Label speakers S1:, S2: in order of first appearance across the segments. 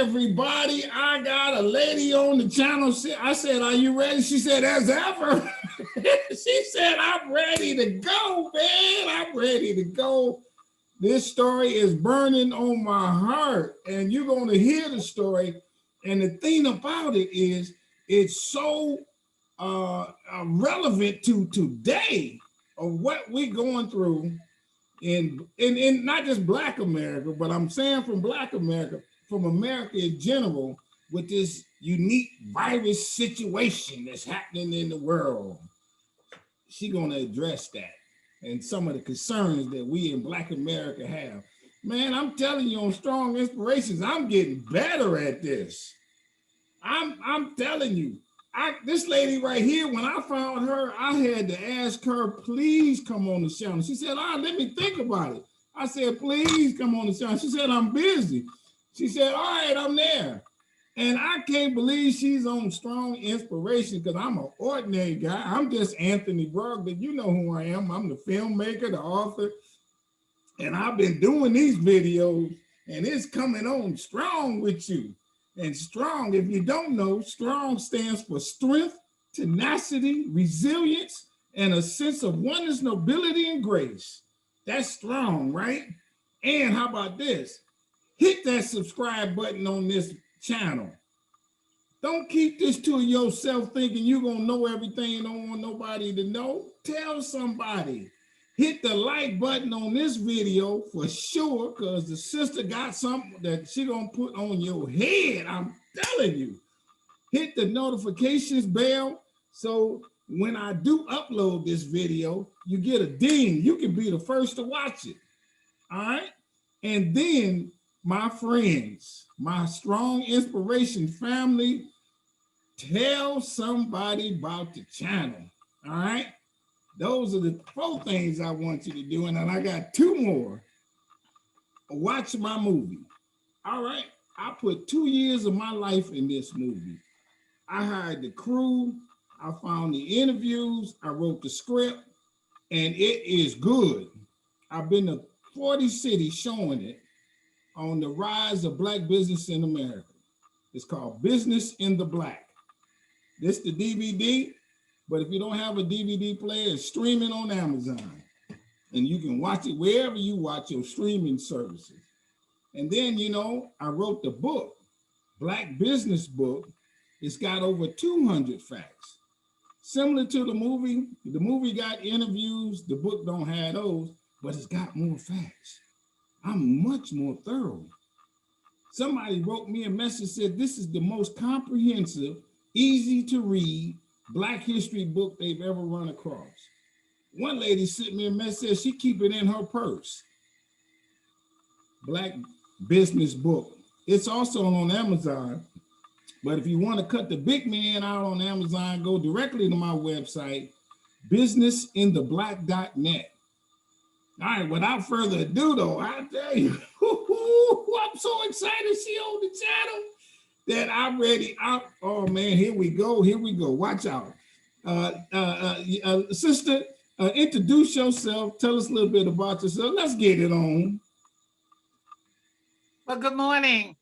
S1: everybody. I got a lady on the channel. I said, are you ready? She said, as ever. She said, I'm ready to go, man. I'm ready to go. This story is burning on my heart, and you're going to hear the story. And the thing about it is, it's so relevant to today of what we're going through in not just Black America, but I'm saying from Black America, from America in general, with this unique virus situation that's happening in the world. She's gonna address that and some of the concerns that we in Black America have. Man, I'm telling you on Strong Inspirations, I'm getting better at this. I'm telling you, this lady right here, when I found her, I had to ask her, please come on the channel. She said, let me think about it. I said, please come on the channel. She said, I'm busy. She said, all right, I'm there. And I can't believe she's on Strong Inspiration because I'm an ordinary guy. I'm just Anthony Brogdon. You know who I am. I'm the filmmaker, the author. And I've been doing these videos, and it's coming on strong with you. And strong, if you don't know, strong stands for strength, tenacity, resilience, and a sense of oneness, nobility, and grace. That's strong, right? And how about this? Hit that subscribe button on this channel. Don't keep this to yourself thinking you're gonna know everything and don't want nobody to know. Tell somebody. Hit the like button on this video for sure, because the sister got something that she gonna put on your head. I'm telling you. Hit the notifications bell so when I do upload this video, you get a ding. You can be the first to watch it. All right. And then, my friends, my Strong Inspiration family, tell somebody about the channel. All right. Those are the 4 things I want you to do. And then I got 2 more. Watch my movie. All right. I put 2 years of my life in this movie. I hired the crew. I found the interviews. I wrote the script. And it is good. I've been to 40 cities showing it on the rise of Black business in America. It's called Business in the Black. This the DVD. But if you don't have a DVD player, it's streaming on Amazon. And you can watch it wherever you watch your streaming services. And then, you know, I wrote the book, Black Business Book. It's got over 200 facts. Similar to the movie got interviews, the book don't have those, but it's got more facts. I'm much more thorough. Somebody wrote me a message, said this is the most comprehensive, easy to read Black history book they've ever run across. One lady sent me a message, she keep it in her purse. Black Business Book. It's also on Amazon, but if you want to cut the big man out on Amazon, go directly to my website, businessintheblack.net. All right, without further ado though, I tell you, I'm so excited she on the channel that I'm ready. Oh man, here we go. Watch out. Sister, introduce yourself. Tell us a little bit about yourself. Let's get it on.
S2: Well, good morning,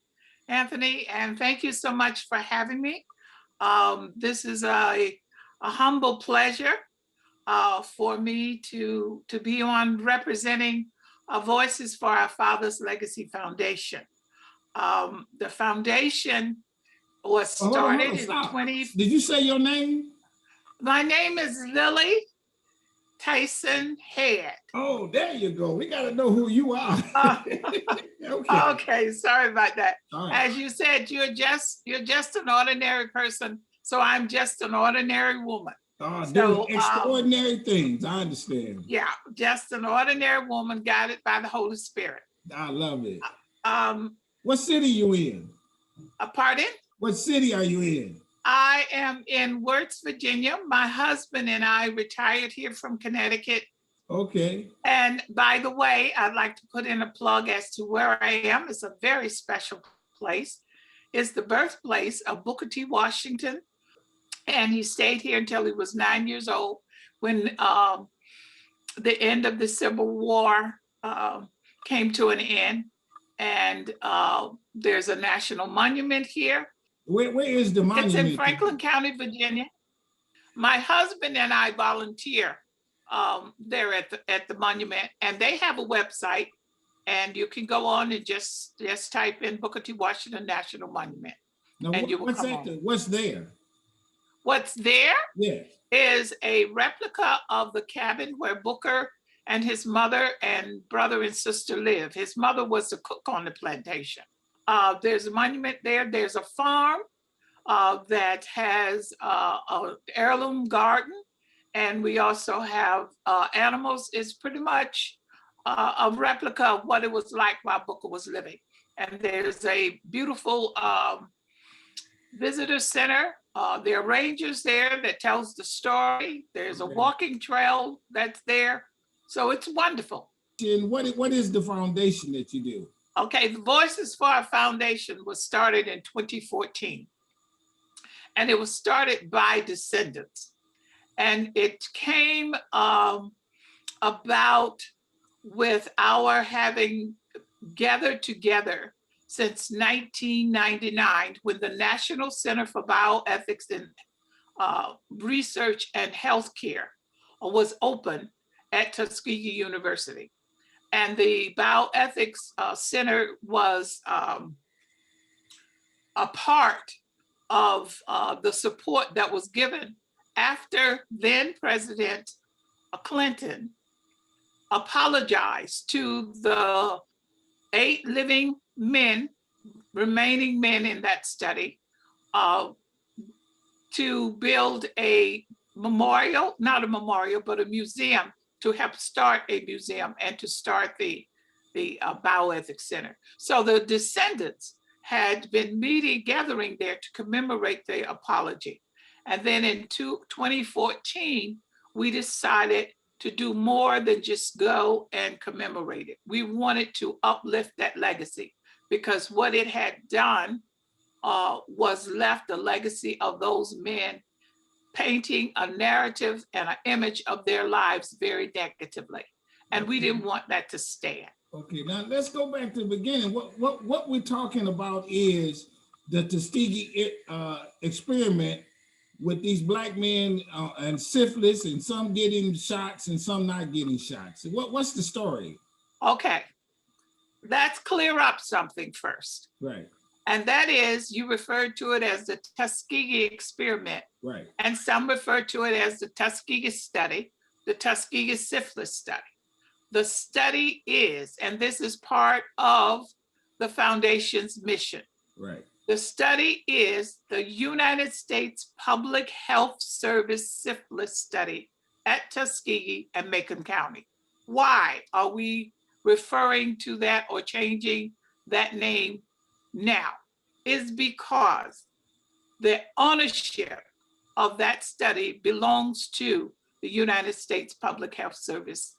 S2: Anthony, and thank you so much for having me. This is a humble pleasure for me to be on representing Voices for Our Father's Legacy Foundation. The foundation was started in 20.
S1: Did you say your name?
S2: My name is Lily Tyson Head.
S1: Oh, there you go. We got to know who you are.
S2: Okay, sorry about that.
S1: Right.
S2: As you said, you're just an ordinary person, so I'm just an ordinary woman.
S1: So, extraordinary things, I understand.
S2: Yeah, just an ordinary woman guided by the Holy Spirit.
S1: I love it. What city are you in?
S2: Pardon?
S1: What city are you in?
S2: I am in Wirtz, Virginia. My husband and I retired here from Connecticut.
S1: Okay.
S2: And by the way, I'd like to put in a plug as to where I am. It's a very special place. It's the birthplace of Booker T. Washington. And he stayed here until he was 9 years old when the end of the Civil War came to an end. and there's a national monument here.
S1: Where is the monument?
S2: It's in Franklin County, Virginia. My husband and I volunteer there at the monument, and they have a website, and you can go on and just type in Booker T. Washington National Monument,
S1: now,
S2: and you will come on.
S1: What's there?
S2: What's there?
S1: Yes.
S2: Is a replica of the cabin where Booker and his mother and brother and sister live. His mother was the cook on the plantation. There's a monument there. There's a farm that has an heirloom garden. And we also have animals. It's pretty much a replica of what it was like while Booker was living. And there's a beautiful visitor center. There are rangers there that tells the story. There's a walking trail that's there. So it's wonderful.
S1: And what is the foundation that you do?
S2: Okay, the Voices for Our Foundation was started in 2014. And it was started by descendants. And it came about with our having gathered together since 1999, when the National Center for Bioethics in Research and Healthcare was open at Tuskegee University. And the Bioethics Center was a part of the support that was given after then President Clinton apologized to the 8 remaining men in that study, to build a memorial, not a memorial, but a museum, to help start a museum and to start the Bioethics Center. So the descendants had been gathering there to commemorate the apology. And then in 2014, we decided to do more than just go and commemorate it. We wanted to uplift that legacy, because what it had done was left a legacy of those men painting a narrative and an image of their lives very negatively. And we didn't want that to stand.
S1: Okay, now let's go back to the beginning. What we're talking about is the Tuskegee experiment with these black men and syphilis, and some getting shots and some not getting shots. What's the story?
S2: Okay, let's clear up something first.
S1: Right.
S2: And that is, you referred to it as the Tuskegee Experiment.
S1: Right.
S2: And some refer to it as the Tuskegee Study, the Tuskegee Syphilis Study. The study is, and this is part of the foundation's mission.
S1: Right.
S2: The study is the United States Public Health Service Syphilis Study at Tuskegee and Macon County. Why are we referring to that or changing that name now? Is because the ownership of that study belongs to the United States Public Health Service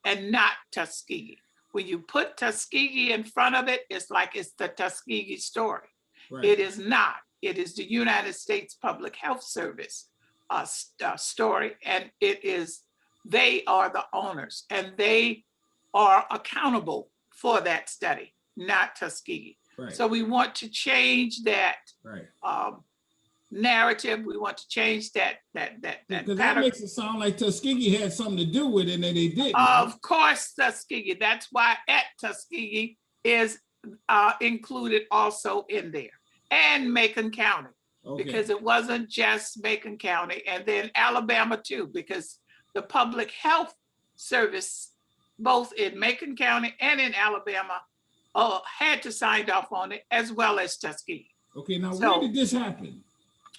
S2: and not Tuskegee. When you put Tuskegee in front of it, it's like it's the Tuskegee story. Right. It is not. It is the United States Public Health Service story, and they are the owners, and they are accountable for that study, not Tuskegee. Right. So we want to change that narrative. We want to change that
S1: because that makes it sound like Tuskegee had something to do with it, and they didn't.
S2: Of course, Tuskegee. That's why at Tuskegee is included also in there, and Macon County, because it wasn't just Macon County, and then Alabama too, because the Public Health Service, both in Macon County and in Alabama, had to sign off on it, as well as Tuskegee.
S1: Okay, now where did this happen?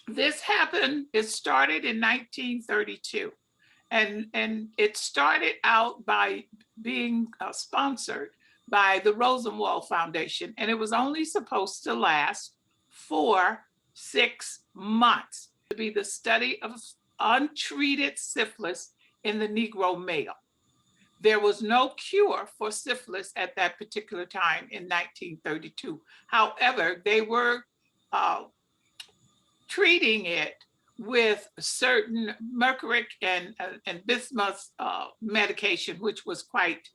S2: It started in 1932. And it started out by being sponsored by the Rosenwald Foundation. And it was only supposed to last for 6 months, to be the study of untreated syphilis in the Negro male. There was no cure for syphilis at that particular time in 1932. However, they were treating it with certain mercuric and bismuth medication, which was quite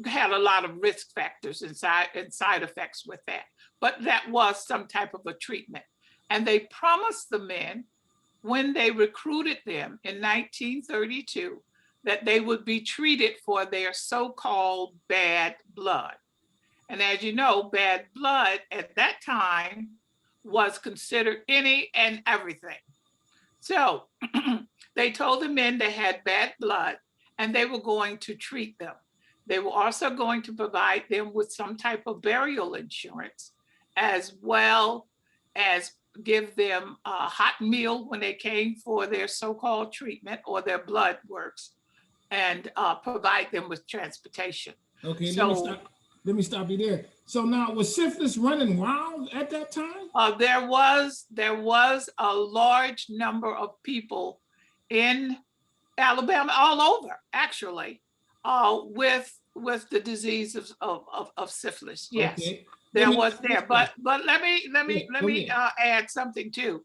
S2: had a lot of risk factors and side effects with that. But that was some type of a treatment. And they promised the men when they recruited them in 1932 that they would be treated for their so-called bad blood. And as you know, bad blood at that time was considered any and everything. So they told the men they had bad blood and they were going to treat them. They were also going to provide them with some type of burial insurance, as well as give them a hot meal when they came for their so-called treatment or their blood works, and provide them with transportation.
S1: Okay,
S2: So
S1: let me stop you there. So now, was syphilis running wild at that time?
S2: there was a large number of people in Alabama, all over actually, with the disease of syphilis. Yes,
S1: Okay.
S2: there was there. But let me add something too.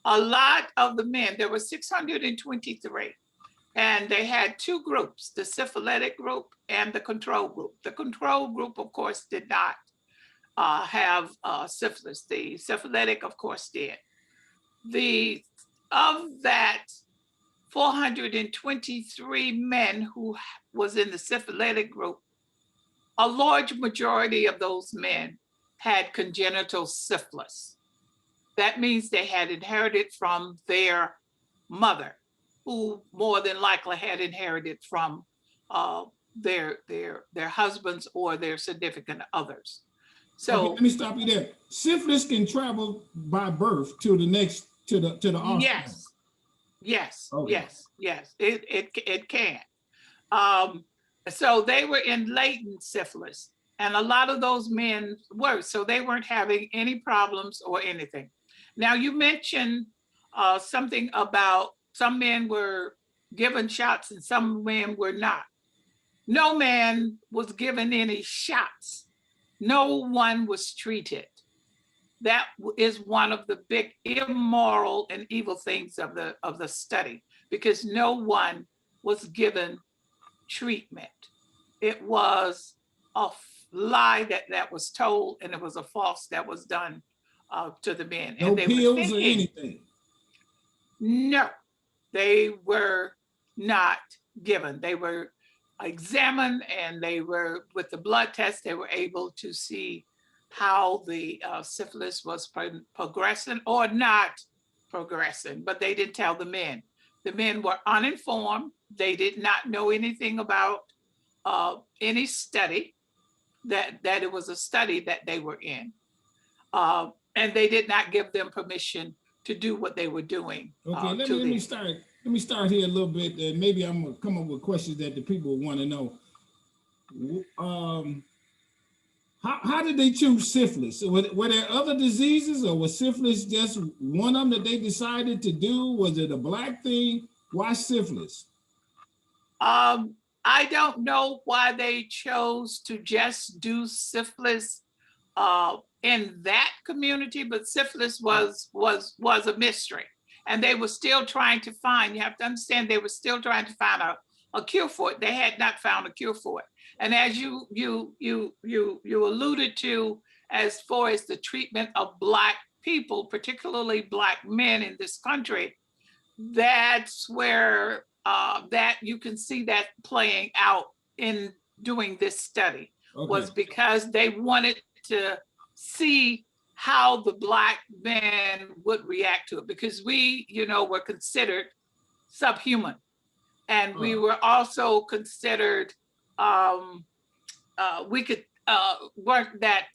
S2: A lot of the men, there were 623, and they had two groups: the syphilitic group and the control group. The control group, of course, did not have syphilis. The syphilitic, of course, did. Of that 423 men who was in the syphilitic group, a large majority of those men had congenital syphilis. That means they had inherited from their mother, who more than likely had inherited from their husbands or their significant others. So
S1: okay, let me stop you there. Syphilis can travel by birth to the next to the offspring.
S2: Yes,
S1: Okay.
S2: yes, it can. So they were in latent syphilis, and a lot of those men were, so they weren't having any problems or anything. Now, you mentioned something about some men were given shots and some men were not. No man was given any shots. No one was treated. That is one of the big immoral and evil things of the study, because no one was given treatment. It was a lie that was told, and it was a false that was done to the men.
S1: No
S2: And they
S1: pills
S2: were
S1: or
S2: thinking,
S1: anything.
S2: no, they were not given. They were examined, and they were, with the blood test, they were able to see how the syphilis was progressing or not progressing, but they didn't tell the men. The men were uninformed. They did not know anything about any study, that it was a study that they were in. And they did not give them permission to do what they were doing.
S1: Okay, let me start here a little bit, and maybe I'm gonna come up with questions that the people want to know. How did they choose syphilis? Were there other diseases, or was syphilis just one of them that they decided to do? Was it a Black thing? Why syphilis?
S2: I don't know why they chose to just do syphilis in that community, but syphilis was a mystery, and they were still trying to find. You have to understand, they were still trying to find a cure for it. They had not found a cure for it. And as you alluded to, as far as the treatment of Black people, particularly Black men in this country, that's where that you can see that playing out in doing this study.
S1: Okay.
S2: Was because they wanted to see how the Black men would react to it, because we, were considered subhuman, and we were also considered weren't that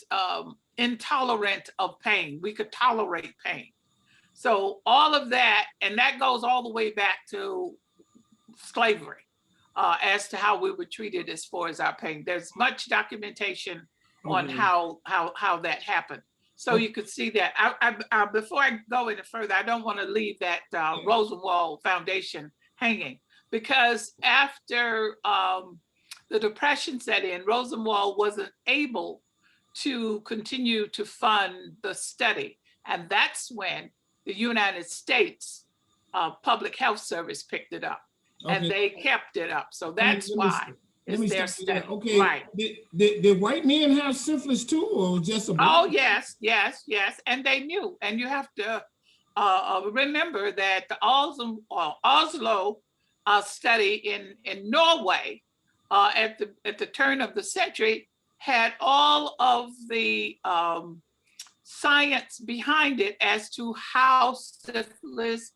S2: intolerant of pain. We could tolerate pain. So all of that, and that goes all the way back to slavery, as to how we were treated as far as our pain. There's much documentation on how that happened. So you could see that. I before I go any further, I don't want to leave that Rosenwald Foundation hanging, because after the Depression set in, Rosenwald wasn't able to continue to fund the study. And that's when the United States Public Health Service picked it up, and they kept it up. So that's why.
S1: Let
S2: is
S1: me
S2: their
S1: stop you there.
S2: study.
S1: Okay,
S2: Right.
S1: did white men have syphilis too, or just a black?
S2: Oh, yes, yes, yes. And they knew. And you have to remember that the Oslo study in Norway at the turn of the century had all of the science behind it as to how syphilis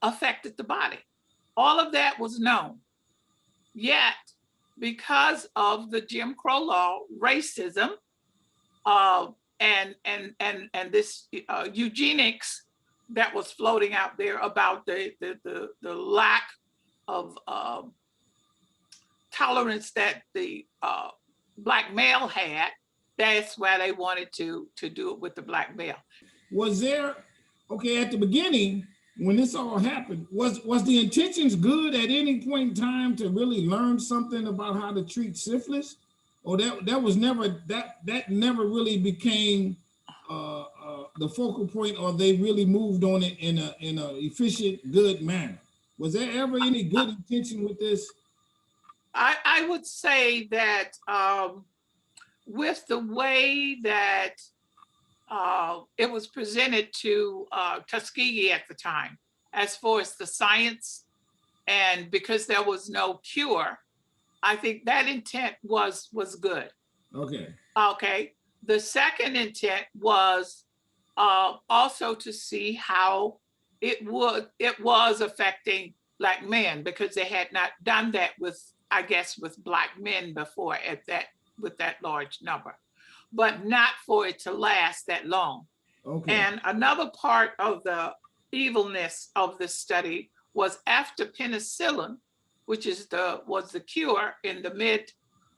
S2: affected the body. All of that was known. Yet, because of the Jim Crow law, racism, uh, and this eugenics that was floating out there about the lack of tolerance that the black male had, that's why they wanted to do it with the black male.
S1: Was there, okay, at the beginning, when this all happened, was the intentions good at any point in time to really learn something about how to treat syphilis? Or that was never, that never really became the focal point, or they really moved on it in a efficient, good manner? Was there ever any good intention with this?
S2: I would say that with the way that it was presented to Tuskegee at the time, as far as the science, and because there was no cure, I think that intent was good.
S1: Okay.
S2: Okay. The second intent was also to see how it was affecting black men, because they had not done that with, I guess, with black men before with that large number, but not for it to last that long.
S1: Okay.
S2: And another part of the evilness of this study was after penicillin, which was the cure in the mid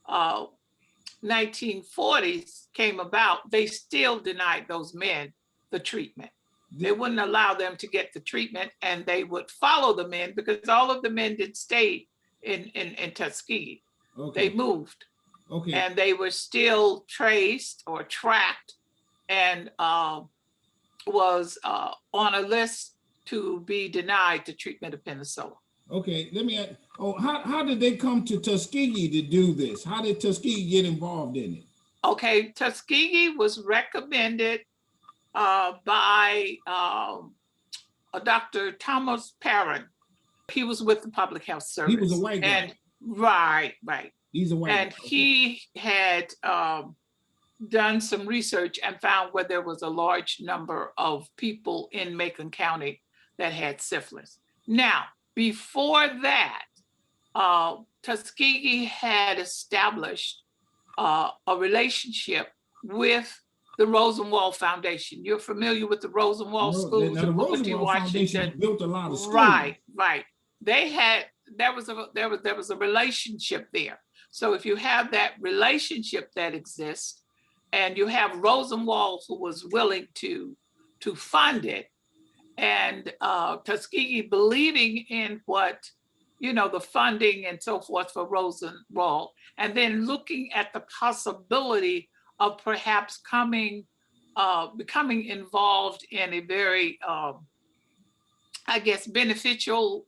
S2: 1940s came about, they still denied those men the treatment. They wouldn't allow them to get the treatment, and they would follow the men, because all of the men did stay in Tuskegee.
S1: Okay.
S2: They moved.
S1: Okay.
S2: And they were still traced or tracked, and was on a list to be denied the treatment of penicillin.
S1: Okay, let me ask, how did they come to Tuskegee to do this? How did Tuskegee get involved in it?
S2: Okay, Tuskegee was recommended by Dr. Thomas Perrin. He was with the Public Health Service.
S1: He was a white guy.
S2: And right.
S1: He's a white
S2: and
S1: guy. Okay.
S2: He had done some research and found where there was a large number of people in Macon County that had syphilis. Now, before that, Tuskegee had established a relationship with the Rosenwald Foundation. You're familiar with the Rosenwald schools
S1: now, the
S2: in Booker T.
S1: Rosenwald Foundation
S2: Washington.
S1: built a lot of schools.
S2: Right. They had, there was a relationship there. So if you have that relationship that exists, and you have Rosenwald who was willing to fund it, and Tuskegee believing in what, the funding and so forth for Rosenwald, and then looking at the possibility of perhaps becoming involved in a very, I guess, beneficial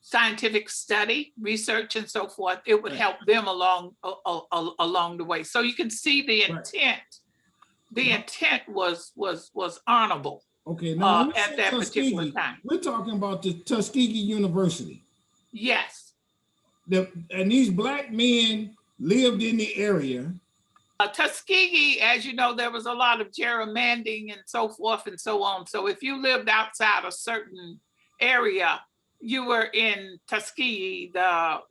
S2: scientific study, research, and so forth, it would help them along the way. So you can see the intent. The intent was honorable.
S1: Okay, now
S2: at that particular time.
S1: We're talking about the Tuskegee University.
S2: Yes.
S1: And these black men lived in the area.
S2: Tuskegee, as you know, there was a lot of gerrymandering and so forth and so on. So if you lived outside a certain area, you were in Tuskegee, the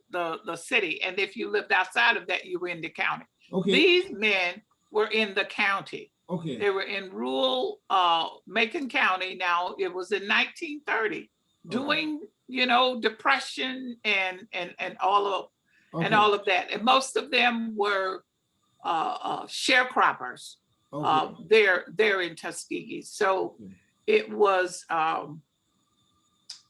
S2: city. And if you lived outside of that, you were in the county. Okay. These men were in the county.
S1: Okay.
S2: They were in rural Macon County. Now, it was in 1930, doing, depression and all of that. And most of them were sharecroppers. They're in Tuskegee. So it was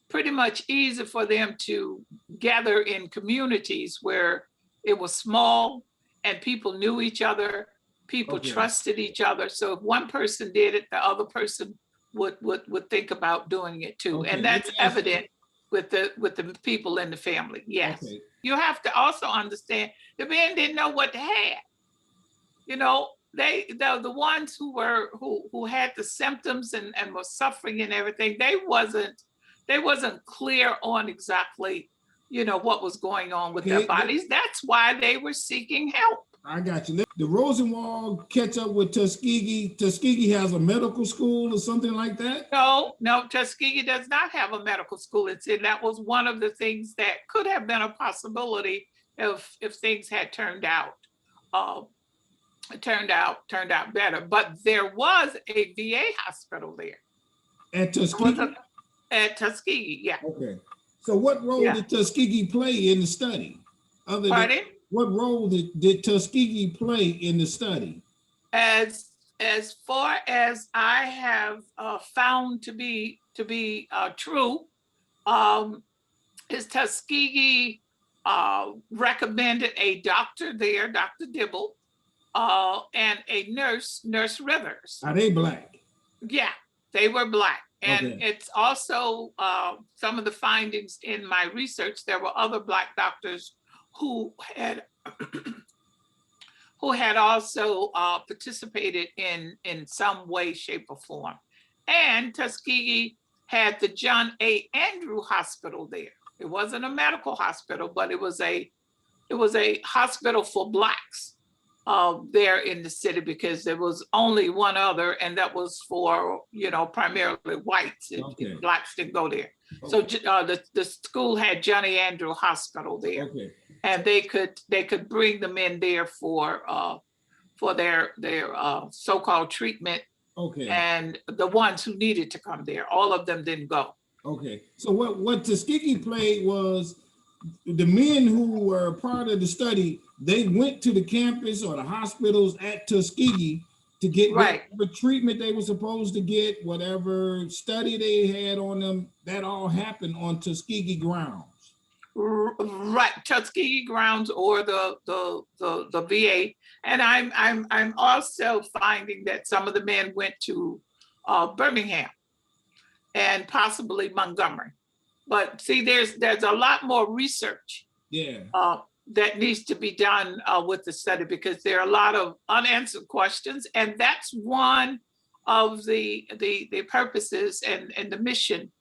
S2: pretty much easy for them to gather in communities where it was small and people knew each other. People trusted each other. So if one person did it, the other person would think about doing it too. And that's evident with the people in the family. Yes.
S1: Okay.
S2: You have to also understand the men didn't know what to have. You know, the ones who had the symptoms and were suffering and everything, they wasn't clear on exactly, you know, what was going on with their bodies. That's why they were seeking help.
S1: I got you. The Rosenwald catch up with Tuskegee. Tuskegee has a medical school or something like that?
S2: No, Tuskegee does not have a medical school. That was one of the things that could have been a possibility if things had turned out better. But there was a VA hospital there.
S1: At Tuskegee?
S2: At Tuskegee, yeah.
S1: Okay. So what role did Tuskegee play in the study?
S2: Pardon?
S1: What role did Tuskegee play in the study?
S2: As far as I have found to be true, is Tuskegee recommended a doctor there, Dr. Dibble, and a nurse Rivers.
S1: Are they Black?
S2: Yeah, they were Black. And it's also some of the findings in my research, there were other Black doctors who had also participated in some way, shape, or form. And Tuskegee had the John A. Andrew Hospital there. It wasn't a medical hospital, but it was a hospital for Blacks there in the city, because there was only one other, and that was for, you know, primarily whites. Blacks didn't go there. So the school had Johnny Andrew Hospital there, and they could bring them in there for their so-called treatment. And the ones who needed to come there, all of them didn't go. So what Tuskegee played was, the men who were part of the study, they went to the campus or the hospitals at Tuskegee to get whatever treatment they were supposed to get, whatever study they had on them. That all happened on Tuskegee grounds. Right, Tuskegee grounds or the VA. And I'm also finding that some of the men went to Birmingham and possibly Montgomery. But see, there's a lot more research that needs to be done with the study, because there are a lot of unanswered questions, and that's one of the purposes and the mission.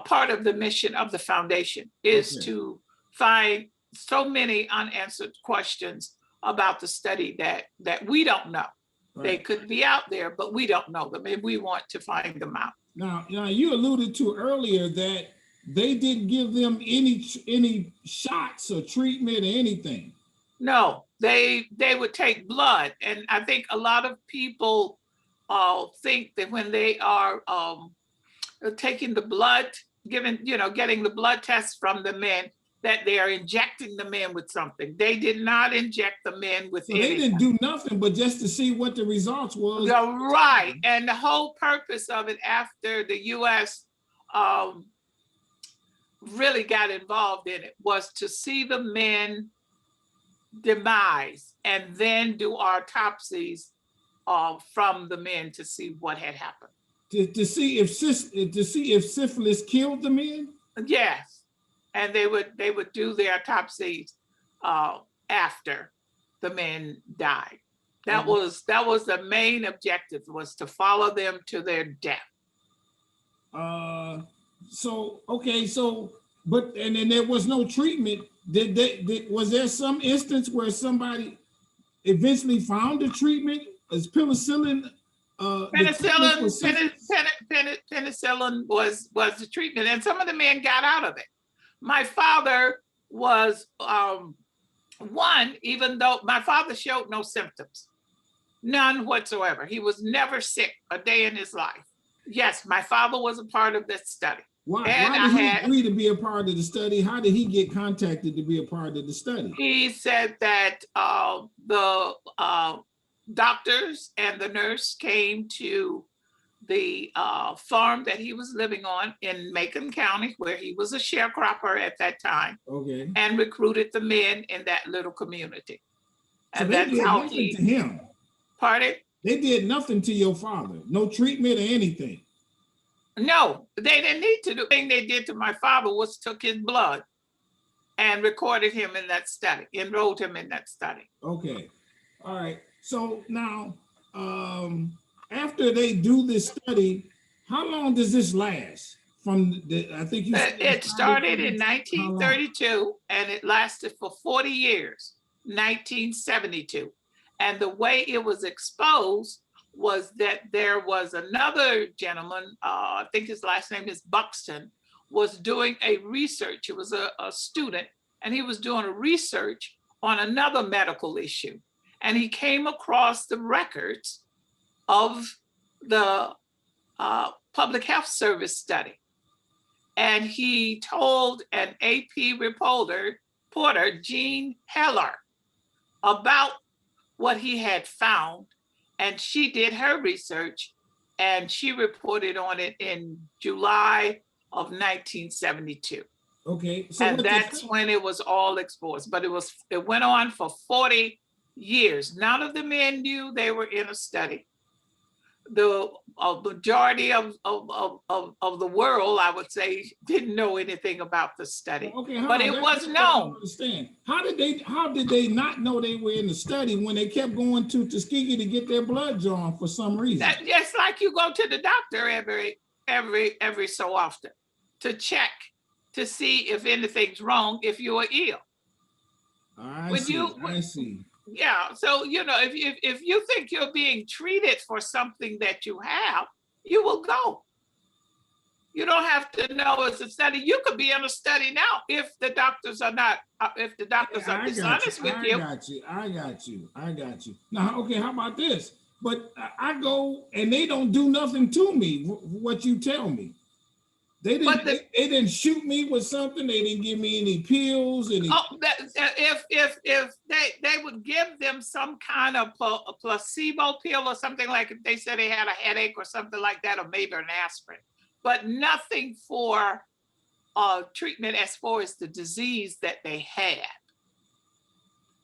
S2: Part of the mission of the foundation is to find so many unanswered questions about the study that we don't know. They could be out there, but we don't know them, and we want to find them out.
S1: Now you alluded to earlier that they didn't give them any shots or treatment or anything.
S2: No, they would take blood, and I think a lot of people think that when they are taking the blood, getting the blood tests from the men, that they are injecting the men with something. They did not inject the men with anything.
S1: They didn't do nothing but just to see what the results was.
S2: Right, and the whole purpose of it, after the U.S. Really got involved in it, was to see the men demise and then do autopsies from the men to see what had happened.
S1: To see if syphilis killed the men?
S2: Yes, and they would do their autopsies after the men died. That was the main objective, was to follow them to their death.
S1: But then there was no treatment. Was there some instance where somebody eventually found a treatment? As penicillin?
S2: Penicillin was the treatment, and some of the men got out of it. My father was one, even though my father showed no symptoms, none whatsoever. He was never sick a day in his life. Yes, my father was a part of this study.
S1: Why did he agree to be a part of the study? How did he get contacted to be a part of the study?
S2: He said that the doctors and the nurse came to the farm that he was living on in Macon County, where he was a sharecropper at that time, and recruited the men in that little community.
S1: So and that's how he. To him.
S2: Pardon?
S1: They did nothing to your father. No treatment or anything.
S2: No, they didn't need to do. The thing they did to my father was took his blood and recorded him in that study, enrolled him in that study.
S1: Okay. All right. So now, after they do this study, how long does this last? From the, I think you said
S2: It started in
S1: how long?
S2: 1932 and it lasted for 40 years, 1972. And the way it was exposed was that there was another gentleman, I think his last name is Buxton, was doing a research. It was a student, and he was doing a research on another medical issue. And he came across the records of the Public Health Service study. And he told an AP reporter, Jean Heller, about what he had found. And she did her research and she reported on it in July of 1972.
S1: Okay. So
S2: and that's when it was all exposed. But it went on for 40 years. None of the men knew they were in a study. The majority of the world, I would say, didn't know anything about the study.
S1: Okay,
S2: but it was known.
S1: Understand. How did they not know they were in the study when they kept going to Tuskegee to get their blood drawn for some reason?
S2: Just like you go to the doctor every so often to check to see if anything's wrong, if you are ill.
S1: I see.
S2: Yeah, so if you think you're being treated for something that you have, you will go. You don't have to know it's a study. You could be in a study now if the doctors are not, if the doctors are dishonest with you.
S1: I got you. Now, okay, how about this? But I go and they don't do nothing to me, what you tell me. They didn't shoot me with something. They didn't give me any pills.
S2: If they would give them some kind of a placebo pill or something, like if they said they had a headache or something like that, or maybe an aspirin, but nothing for treatment as far as the disease that they had.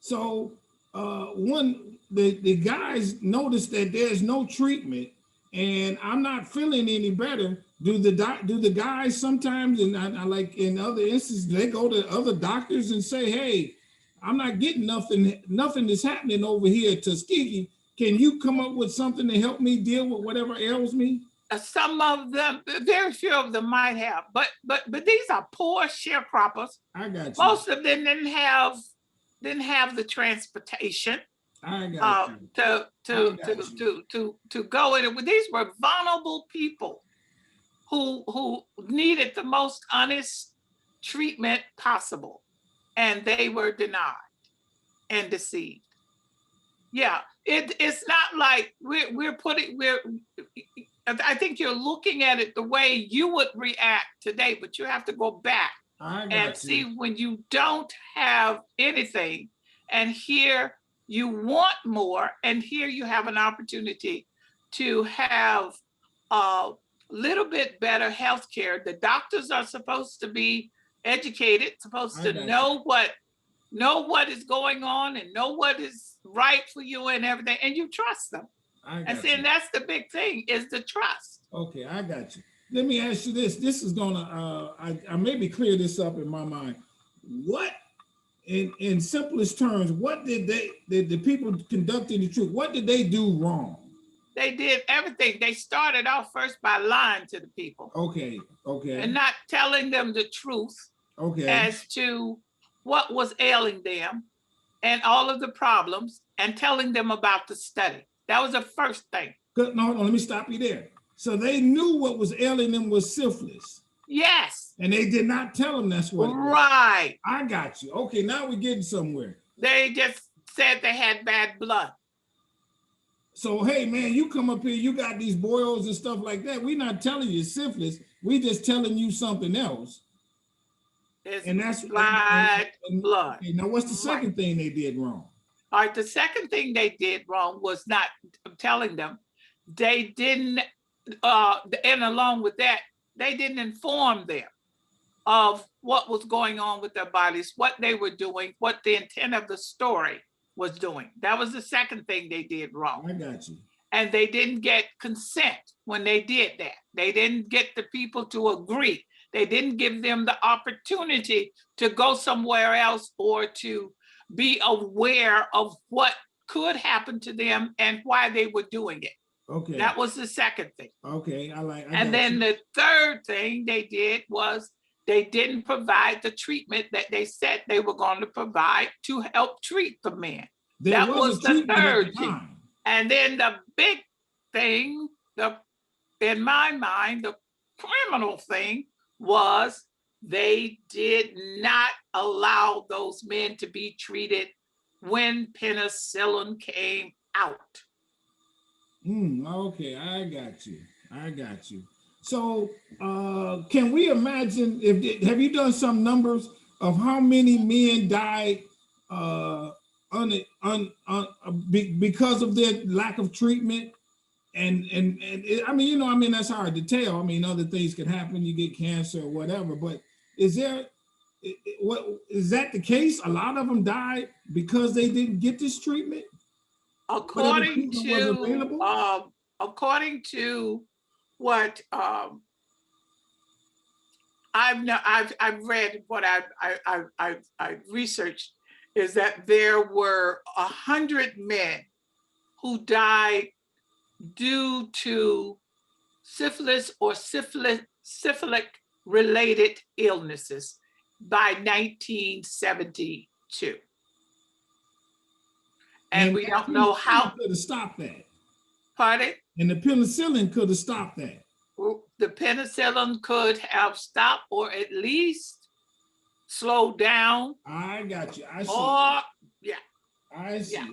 S1: So the guys noticed that there's no treatment and I'm not feeling any better. Do the guys sometimes, and I like in other instances, they go to other doctors and say, hey, I'm not getting nothing is happening over here at Tuskegee. Can you come up with something to help me deal with whatever ails me?
S2: Some of them, very few of them might have, but these are poor sharecroppers.
S1: I got you.
S2: Most of them didn't have the transportation.
S1: I got
S2: you. To go in. These were vulnerable people who needed the most honest treatment possible, and they were denied and deceived. Yeah, it's not like I think you're looking at it the way you would react today, but you have to go back and see when you don't have anything, and here you want more, and here you have an opportunity to have little bit better health care. The doctors are supposed to be educated, supposed to know what is going on and know what is right for you and everything, and you trust them. And that's the big thing, is the trust.
S1: Okay, I got you. Let me ask you this. This is gonna I maybe clear this up in my mind. What, in simplest terms, what did the people conducting the truth, what did they do wrong?
S2: They did everything. They started off first by lying to the people.
S1: Okay.
S2: And not telling them the truth as to what was ailing them and all of the problems, and telling them about the study. That was the first thing.
S1: Good. No, let me stop you there. So they knew what was ailing them was syphilis.
S2: Yes.
S1: And they did not tell them that's what it was.
S2: Right.
S1: I got you. Okay, now we're getting somewhere.
S2: They just said they had bad blood.
S1: So, hey, man, you come up here, you got these boils and stuff like that. We're not telling you syphilis. We just telling you something else.
S2: And that's blood.
S1: Okay, now, what's the second thing they did wrong?
S2: All right, the second thing they did wrong was not telling them. They didn't, and along with that, they didn't inform them of what was going on with their bodies, what they were doing, what the intent of the story was doing. That was the second thing they did wrong.
S1: I got you.
S2: and they didn't get consent when they did that. They didn't get the people to agree. They didn't give them the opportunity to go somewhere else or to be aware of what could happen to them and why they were doing it.
S1: Okay.
S2: That was the second thing.
S1: Okay,
S2: and then the third thing they did was they didn't provide the treatment that they said they were going to provide to help treat the men. That was the third thing. And then the big thing, in my mind, the criminal thing was they did not allow those men to be treated when penicillin came out.
S1: Okay, I got you. So can we imagine, have you done some numbers of how many men died because of their lack of treatment? And I mean, that's hard to tell. I mean, other things could happen, you get cancer or whatever, but is that the case? A lot of them died because they didn't get this treatment?
S2: According to what I've read, what I've researched, is that there were 100 men who died due to syphilis or syphilic related illnesses by 1972. And we don't know how
S1: could have stopped that.
S2: Pardon?
S1: And the penicillin could have stopped that.
S2: The penicillin could have stopped or at least slowed down.
S1: I got you. I see.
S2: Or, yeah.
S1: I see. Yeah.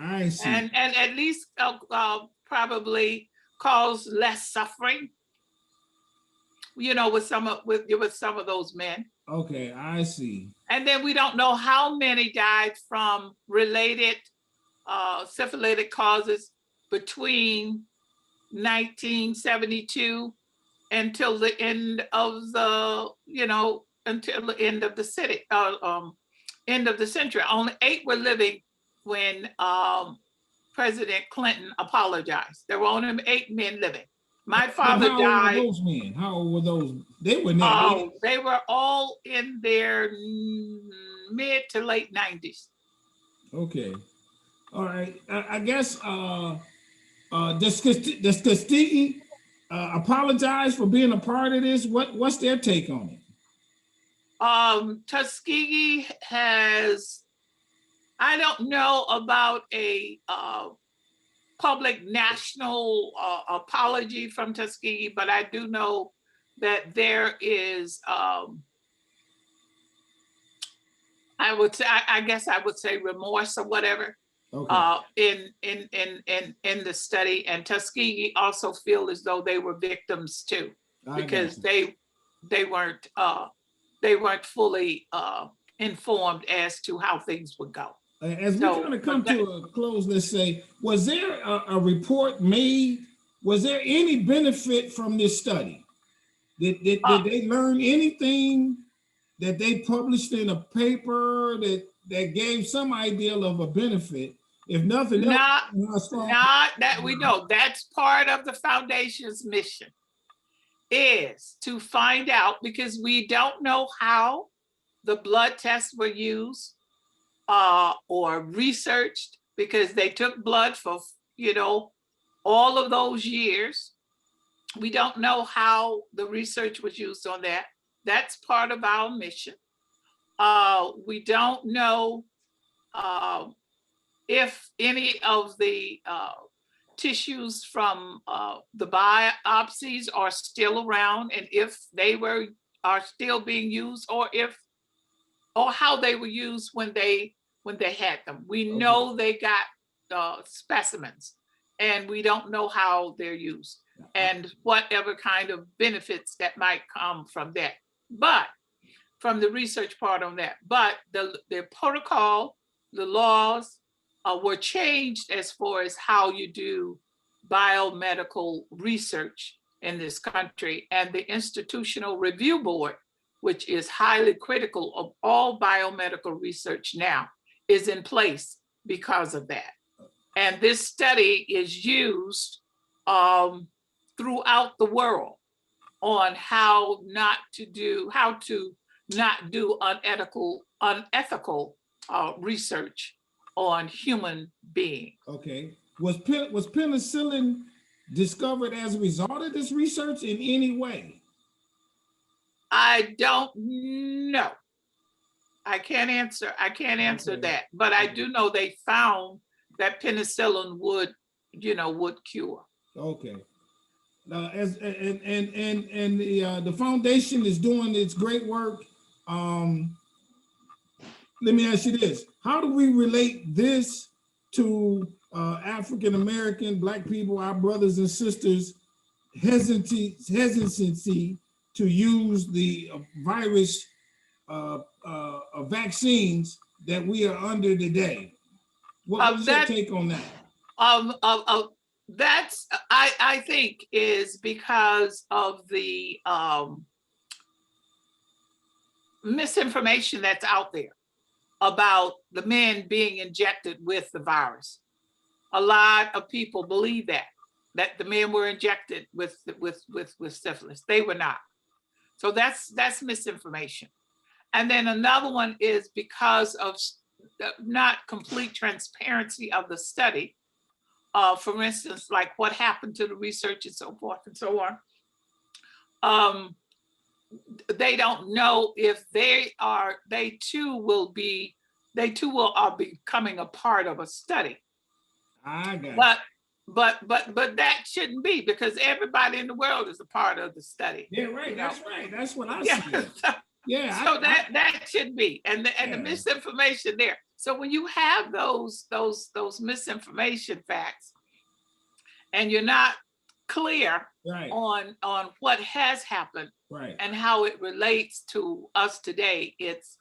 S1: I see.
S2: And at least probably cause less suffering, with some of those men.
S1: Okay, I see.
S2: And then we don't know how many died from related syphilitic causes between 1972 until the end of the, until the end of the end of the century. Only 8 were living when President Clinton apologized. There were only 8 men living. My father died.
S1: How old were those men? How old were those? They were not.
S2: They were all in their mid to late 90s.
S1: Okay. All right. I guess does Tuskegee apologize for being a part of this? What's their take on it?
S2: Tuskegee has, I don't know about a public national apology from Tuskegee, but I do know that there is, I guess I would say remorse or whatever. Okay. In the study, and Tuskegee also feel as though they were victims too, because they weren't fully informed as to how things would go.
S1: As we kind of come to a close, let's say, was there a report made? Was there any benefit from this study? Did they learn anything that they published in a paper that gave some idea of a benefit? If nothing else,
S2: not that we know. That's part of the foundation's mission, is to find out, because we don't know how the blood tests were used or researched, because they took blood for all of those years. We don't know how the research was used on that. That's part of our mission. We don't know if any of the tissues from the biopsies are still around, and if they are still being used, or how they were used when they had them. We know they got specimens, and we don't know how they're used and whatever kind of benefits that might come from that. But from the research part on that, but the protocol, the laws were changed as far as how you do biomedical research in this country. And the Institutional Review Board, which is highly critical of all biomedical research now, is in place because of that. And this study is used throughout the world on how to not do unethical research on human beings.
S1: Okay. Was penicillin discovered as a result of this research in any way?
S2: I don't know. I can't answer
S1: Okay.
S2: that, but I do know they found that penicillin would cure.
S1: Okay. As and the foundation is doing its great work. Let me ask you this: how do we relate this to African American, Black people, our brothers and sisters, hesitancy to use the virus vaccines that we are under today? What's your take on that?
S2: That's I think is because of the misinformation that's out there about the men being injected with the virus. A lot of people believe that the men were injected with syphilis. They were not. So that's misinformation. And then another one is because of not complete transparency of the study. For instance, like what happened to the research and so forth and so on. They don't know if they too will be becoming a part of a study.
S1: I got
S2: but that shouldn't be, because everybody in the world is a part of the study.
S1: Yeah, right. That's right. That's what I
S2: Yeah.
S1: said. Yeah.
S2: So that should be, and the misinformation there. So when you have those misinformation facts, and you're not clear on what has happened and how it relates to us today, it's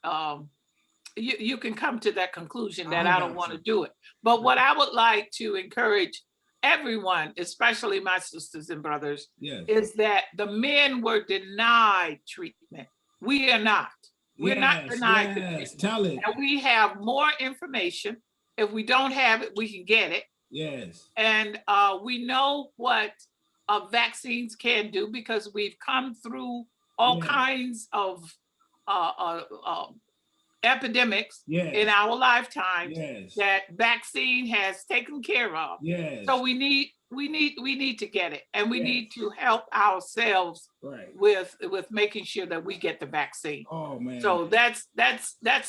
S2: you can come to that conclusion that I don't want to do it. But what I would like to encourage everyone, especially my sisters and brothers, is that the men were denied treatment. We are not. We're not denied the treatment.
S1: Tell it.
S2: And we have more information. If we don't have it, we can get it.
S1: Yes.
S2: And we know what vaccines can do, because we've come through all kinds of epidemics in our lifetime that vaccine has taken care of. So we need to get it, and we need to help ourselves with making sure that we get the vaccine.
S1: Oh man.
S2: So that's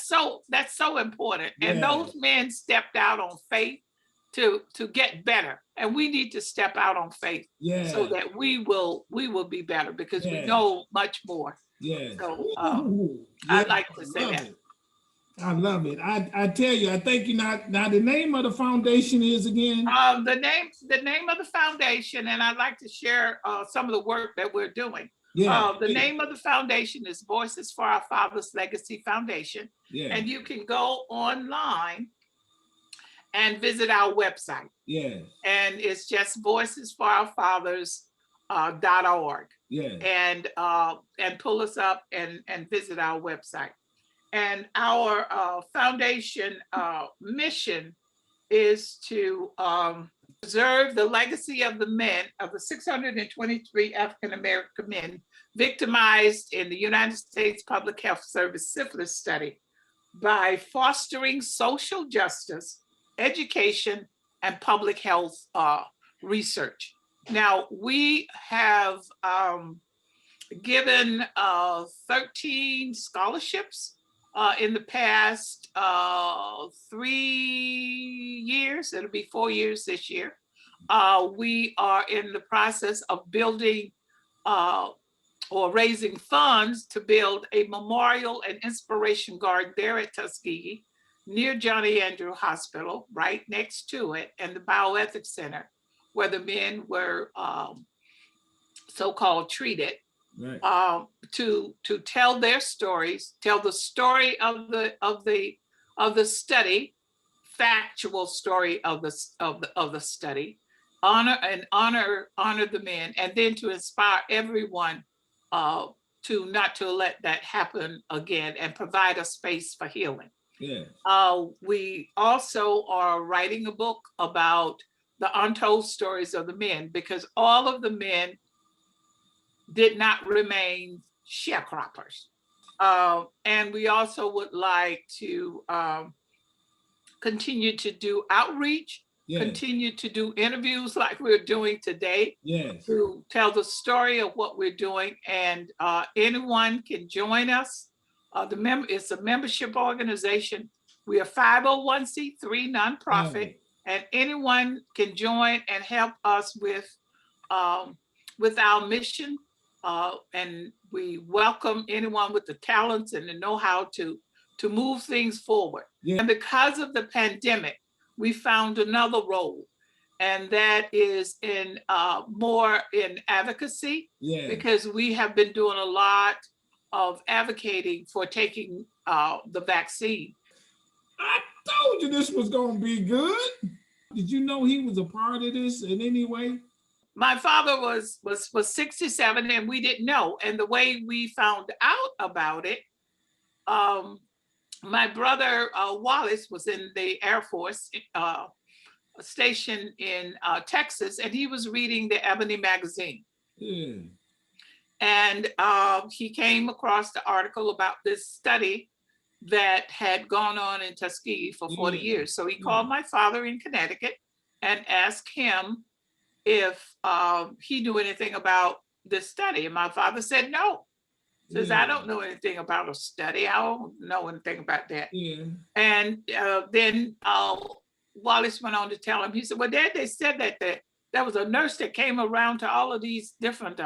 S2: so important. And those men stepped out on faith to get better, and we need to step out on faith so that we will be better, because we know much more. So I'd like to say that.
S1: I love it. I tell you, I thank you. Now the name of the foundation is again?
S2: The name of the foundation, and I'd like to share some of the work that we're doing. The name of the foundation is Voices for Our Fathers Legacy Foundation. And you can go online and visit our website. And it's just voicesforourfathers.org. And pull us up and visit our website. And our foundation mission is to preserve the legacy of the men, of the 623 African American men victimized in the United States Public Health Service syphilis study, by fostering social justice, education, and public health research. Now, we have given 13 scholarships in the past 3 years. It'll be 4 years this year. We are in the process of building or raising funds to build a memorial and inspiration garden there at Tuskegee, near Johnny Andrew Hospital, right next to it, and the Bioethics Center, where the men were so-called treated. To tell their stories, tell the story of the study, factual story of the study, honor the men, and then to inspire everyone to not to let that happen again, and provide a space for healing.
S1: Yeah.
S2: We also are writing a book about the untold stories of the men, because all of the men did not remain sharecroppers. And we also would like to continue to do outreach,
S1: Yes.
S2: continue to do interviews like we're doing today,
S1: Yes.
S2: to tell the story of what we're doing. And anyone can join us. It's a membership organization. We are 501c3 nonprofit, and anyone can join and help us with our mission. And we welcome anyone with the talents and the know-how to move things forward. Yeah. And because of the pandemic, we found another role, and that is in more in advocacy. Yeah. Because we have been doing a lot of advocating for taking the vaccine.
S1: I told you this was going to be good. Did you know he was a part of this in any way?
S2: My father was 67, and we didn't know. And the way we found out about it, my brother Wallace was in the Air Force, stationed in Texas, and he was reading the Ebony magazine. Yeah. And he came across the article about this study that had gone on in Tuskegee for 40 years. So he called my father in Connecticut and asked him if he knew anything about this study. And my father said no. Says, I don't know anything about a study. I don't know anything about that. Yeah. And then Wallace went on to tell him, he said, well, Dad, they said that there was a nurse that came around to all of these different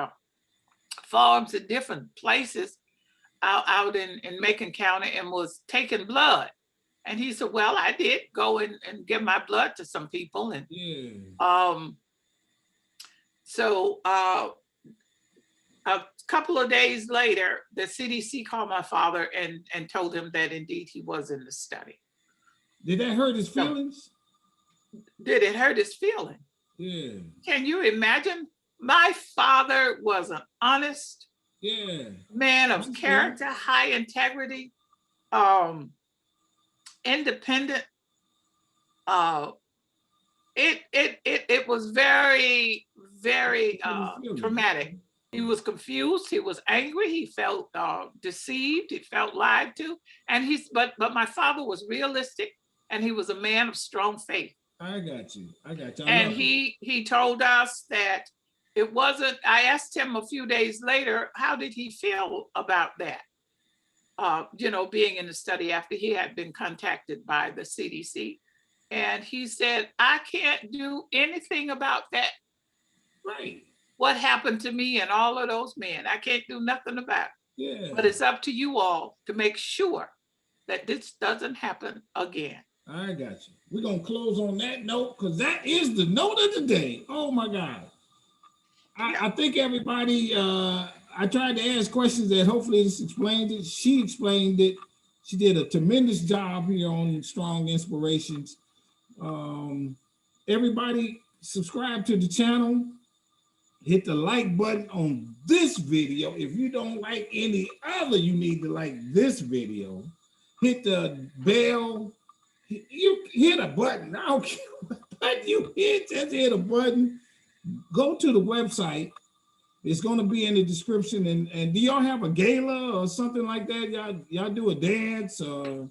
S2: farms and different places out in Macon County and was taking blood. And he said, well, I did go and give my blood to some people. And so a couple of days later, the CDC called my father and told him that indeed he was in the study.
S1: Did that hurt his feelings?
S2: Did it hurt his feeling? Yeah. Can you imagine? My father was an honest man of character, high integrity, independent. It was very, very traumatic. He was confused. He was angry. He felt deceived. He felt lied to. And but my father was realistic, and he was a man of strong faith.
S1: I got you.
S2: And he told us that it wasn't. I asked him a few days later, how did he feel about that? Being in the study after he had been contacted by the CDC. And he said, I can't do anything about that. Right. What happened to me and all of those men, I can't do nothing about it. Yeah. But it's up to you all to make sure that this doesn't happen again.
S1: I got you. We're going to close on that note, because that is the note of the day. Oh, my God. I think everybody, I tried to ask questions that hopefully this explained it. She explained it. She did a tremendous job here on Strong Inspirations. Everybody subscribe to the channel. Hit the like button on this video. If you don't like any other, you need to like this video. Hit the bell. You hit a button. I don't care what button you hit. Just hit a button. Go to the website. It's going to be in the description. And do y'all have a gala or something like that? Y'all do a dance? Do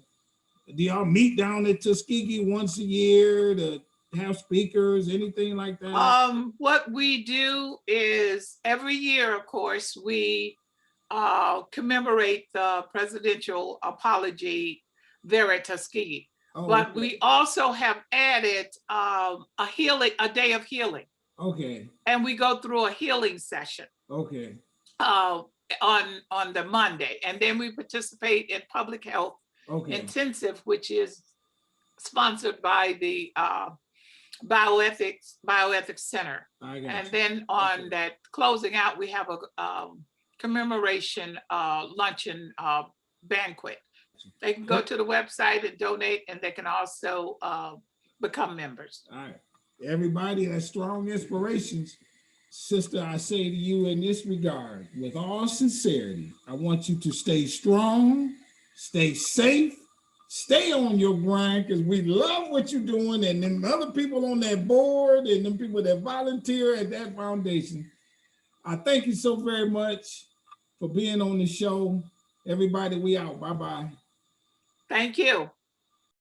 S1: y'all meet down at Tuskegee once a year to have speakers, anything like that?
S2: What we do is every year, of course, we commemorate the presidential apology there at Tuskegee. Oh, but okay. We also have added a day of healing.
S1: Okay.
S2: And we go through a healing session.
S1: Okay.
S2: On the Monday, and then we participate in public health intensive, which is sponsored by the bioethics center. And then on that closing out, we have a commemoration luncheon banquet. They can go to the website and donate, and they can also become members.
S1: All right. Everybody, that's Strong Inspirations. Sister, I say to you in this regard, with all sincerity, I want you to stay strong, stay safe, Stay on your grind because we love what you're doing, and then other people on that board and them people that volunteer at that foundation. I thank you so very much for being on the show. Everybody, we out. Bye-bye.
S2: Thank you.